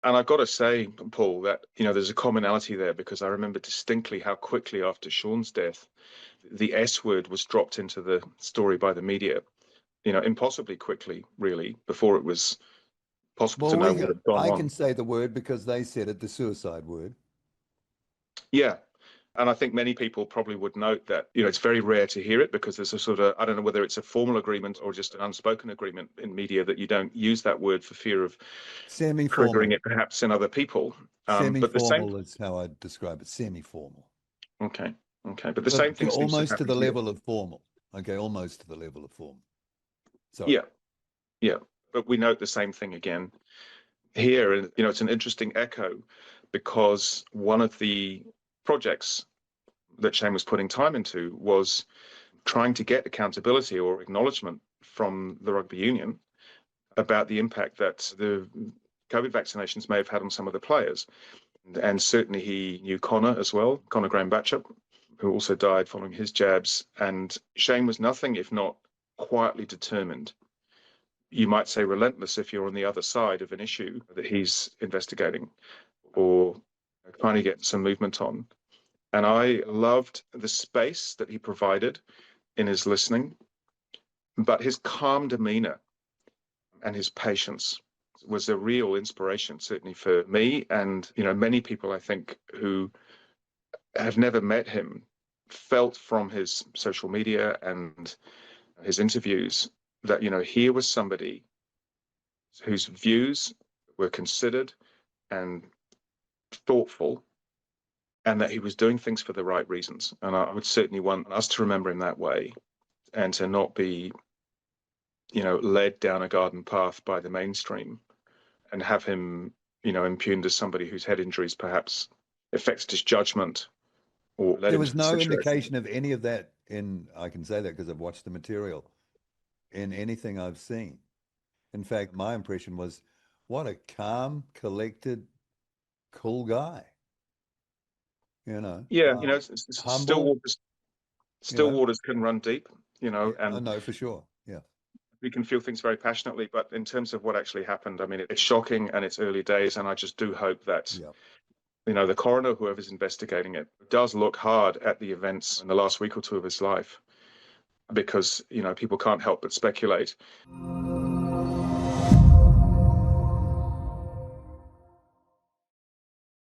And I've got to say, Paul, that, there's a commonality there, because I remember distinctly how quickly after Sean's death, the S word was dropped into the story by the media, impossibly quickly, really, before it was possible to Well, know what had gone I can on. say the word because they said it, the suicide word. Yeah. And I think many people probably would note that, it's very rare to hear it, because there's a sort of, I don't know whether it's a formal agreement or just an unspoken agreement in media that you don't use that word for fear of triggering Semi-formal. it perhaps in other people. But the same, Semi-formal is how I describe it. Semi-formal. okay, okay. But the But same thing seems to almost to happen the here. level of formal. Okay, almost to the level of formal. Sorry. Yeah, yeah. But we note the same thing again here. And, it's an interesting echo, because one of the projects that Shane was putting time into was trying to get accountability or acknowledgement from the rugby union about the impact that the COVID vaccinations may have had on some of the players. And certainly he knew Connor as well, Connor Graham Batchop, who also died following his jabs. And Shane was nothing if not quietly determined. You might say relentless if you're on the other side of an issue that he's investigating or trying to get some movement on. And I loved the space that he provided in his listening, but his calm demeanor and his patience was a real inspiration, certainly for me, and many people, I think, who have never met him, felt from his social media and his interviews that here was somebody whose views were considered and thoughtful, and that he was doing things for the right reasons. And I would certainly want us to remember him that way, and to not be led down a garden path by the mainstream, and have him, impugned as somebody whose head injuries perhaps affected his judgment or led There him was to the no situation. indication of any of that I can say that because I've watched the material, in anything I've seen. In fact, my impression was, what a calm, collected, cool guy. You know, Yeah, still humble. waters, You still know, waters can run deep, yeah, I and know for sure. Yeah, we can feel things very passionately. But in terms of what actually happened, I mean, it's shocking and it's early days, and I just do hope that yeah. the coroner, whoever's investigating it, does look hard at the events in the last week or two of his life, because people can't help but speculate.